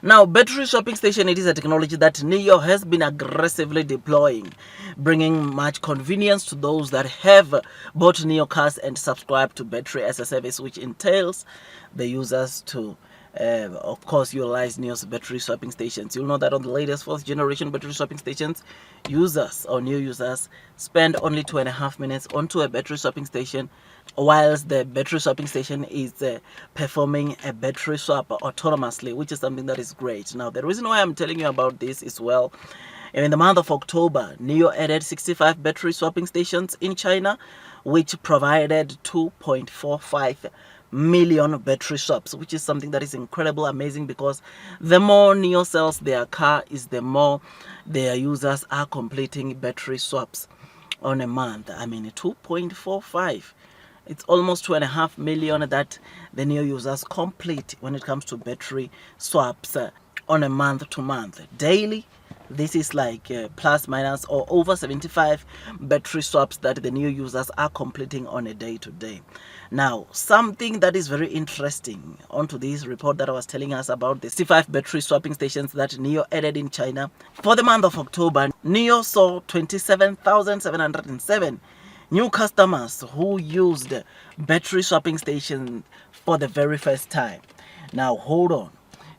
Now, battery swapping station, it is a technology that Nio has been aggressively deploying, bringing much convenience to those that have bought Nio cars and subscribe to battery as a service, which entails the users to of course utilize Nio's battery swapping stations. You'll know that on the latest 4th generation battery swapping stations, users or new users spend only 2.5 minutes onto a battery swapping station, whilst the battery swapping station is performing a battery swap autonomously, which is something that is great. Now, the reason why I'm telling you about this is, well, in the month of October, Nio added 65 battery swapping stations in China, which provided 2.45 million battery swaps, which is something that is incredible, amazing, because the more Nio sells their car is the more their users are completing battery swaps on a month. I mean, 2.45. It's almost 2.5 million that the Nio users complete when it comes to battery swaps on a month to month. Daily, this is like plus minus or over 75 battery swaps that the Nio users are completing on a day to day. Now, something that is very interesting onto this report that I was telling us about, the 65 battery swapping stations that Nio added in China. For the month of October, Nio saw 27,707 new customers who used battery swapping stations for the very first time. Now, hold on.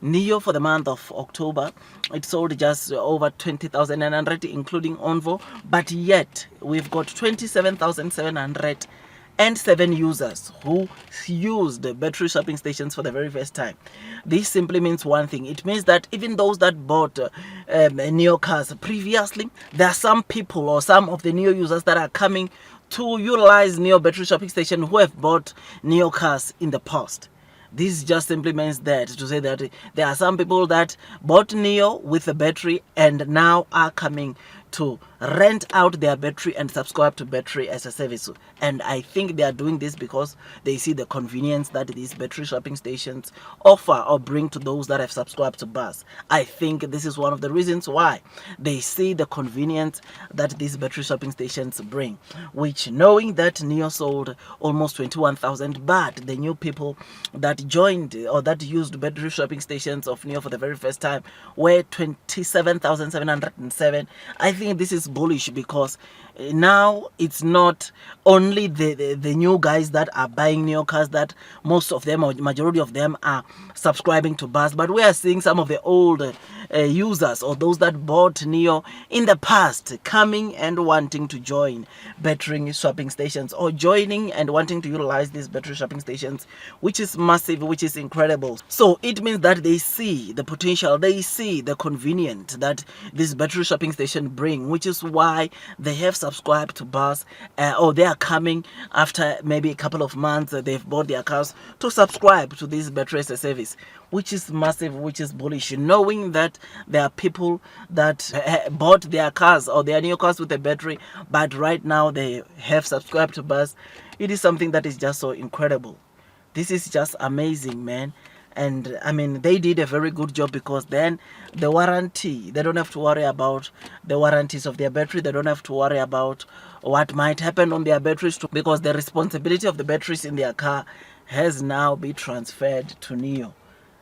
Nio for the month of October, it sold just over 20,900 including Onvo, but yet we've got 27,707 users who used battery swapping stations for the very first time. This simply means one thing. It means that even those that bought Nio cars previously, there are some people or some of the Nio users that are coming to utilize Nio battery swapping station who have bought Nio cars in the past. This just simply means that to say that there are some people that bought Nio with a battery and now are coming to rent out their battery and subscribe to battery as a service. And I think they are doing this because they see the convenience that these battery swapping stations offer or bring to those that have subscribed to BAAS. I think this is one of the reasons why they see the convenience that these battery swapping stations bring, which, knowing that Nio sold almost 21,000, but the new people that joined or that used battery swapping stations of Nio for the very first time were 27,707. I think this is bullish because now it's not only the new guys that are buying Nio cars, that most of them or majority of them are subscribing to BAAS, but we are seeing some of the old users or those that bought Nio in the past coming and wanting to join battery swapping stations or joining and wanting to utilize these battery swapping stations, which is massive, which is incredible. So it means that they see the potential, they see the convenience that this battery swapping station bring, which is why they have subscribed to BAAS or they are coming after maybe a couple of months they've bought their cars to subscribe to this battery as a service, which is massive, which is bullish, knowing that there are people that bought their cars or their Nio cars with a battery, but right now they have subscribed to BAAS. It is something that is just so incredible. This is just amazing, man. And I mean, they did a very good job because then the warranty, they don't have to worry about the warranties of their battery. They don't have to worry about what might happen on their batteries because the responsibility of the batteries in their car has now been transferred to Nio.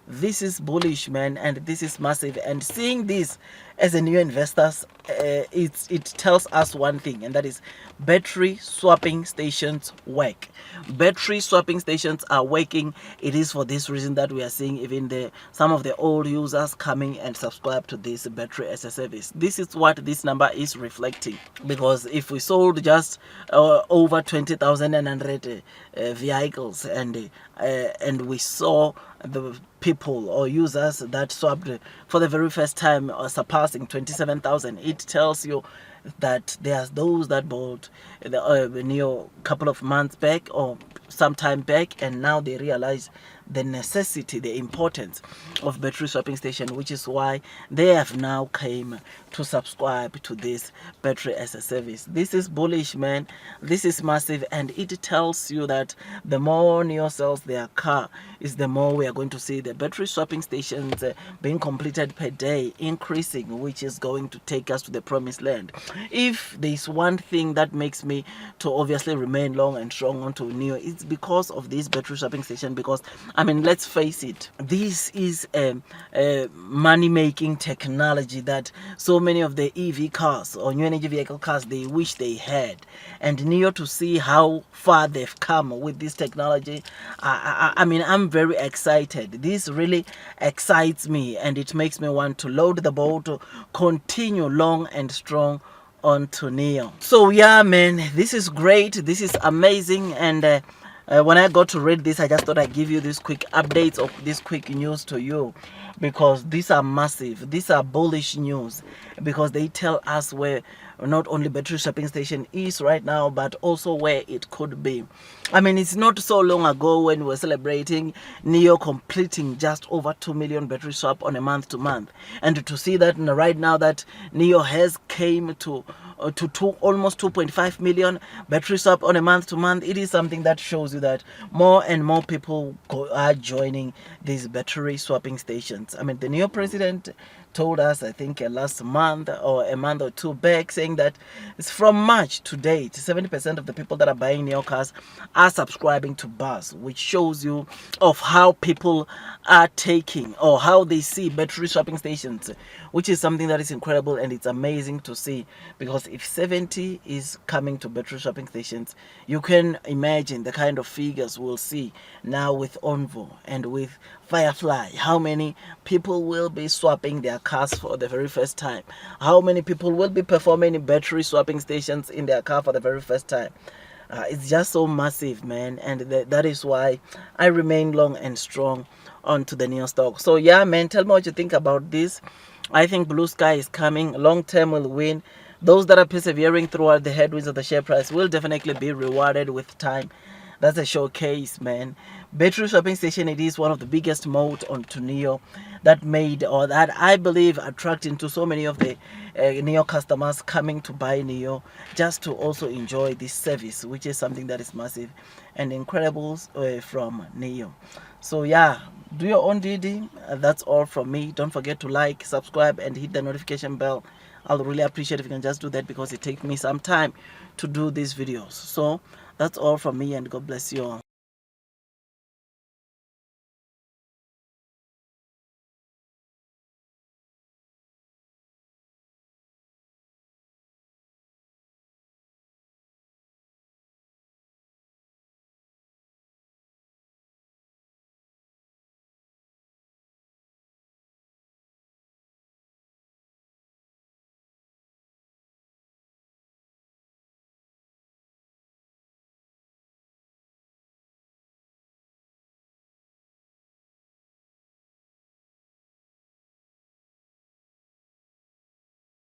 This is bullish, man, and this is massive. And seeing this as a new investors, it tells us one thing, and that is battery swapping stations work. Battery swapping stations are working. It is for this reason that we are seeing even some of the old users coming and subscribe to this battery as a service. This is what this number is reflecting, because if we sold just over 20,900 vehicles and we saw the people or users that swapped for the very first time surpassing 27,000, it tells you that there's those that bought the Nio couple of months back or some time back, and now they realize the necessity, the importance of battery swapping station, which is why they have now came to subscribe to this battery as a service. This is bullish, man. This is massive, and it tells you that the more Nio sells their car is the more we are going to see the battery swapping stations being completed per day increasing, which is going to take us to the promised land. If there's one thing that makes me to obviously remain long and strong onto Nio, it's because of this battery swapping station, because I I mean, let's face it, this is a money-making technology that so many of the EV cars or new energy vehicle cars, they wish they had. And Nio, to see how far they've come with this technology, I mean, I'm very excited. This really excites me, and it makes me want to load the boat, to continue long and strong onto Nio. So yeah, man, this is great, this is amazing. And when I got to read this, I just thought I'd give you this quick updates of this quick news to you, because these are massive, these are bullish news, because they tell us where not only battery swapping station is right now, but also where it could be. I mean, it's not so long ago when we were celebrating Nio completing just over 2 million battery swap on a month to month, and to see that right now that Nio has came to almost 2.5 million battery swap on a month to month, it is something that shows you that more and more people are joining these battery swapping stations. I mean, the new president told us, I think last month or a month or two back, saying that it's from March to date, 70% of the people that are buying Nio cars are subscribing to BAAS, which shows you of how people are taking, or how they see battery swapping stations, which is something that is incredible and it's amazing to see. Because if 70 is coming to battery swapping stations, you can imagine the kind of figures we'll see now with Onvo and with Firefly. How many people will be swapping their cars for the very first time? How many people will be performing in battery swapping stations in their car for the very first time? It's just so massive, man, and that is why I remain long and strong onto the Nio stock. So yeah, man, tell me what you think about this. I think blue sky is coming. Long term will win. Those that are persevering throughout the headwinds of the share price will definitely be rewarded with time. That's a showcase, man. Battery swapping station, it is one of the biggest moat onto Nio that made, or that I believe attracting to so many of the Nio customers coming to buy Nio, just to also enjoy this service, which is something that is massive and incredible from Nio. So yeah, do your own DD. That's all from me. Don't forget to like, subscribe, and hit the notification bell. I'll really appreciate if you can just do that, because it takes me some time to do these videos. So that's all from me, and God bless you all.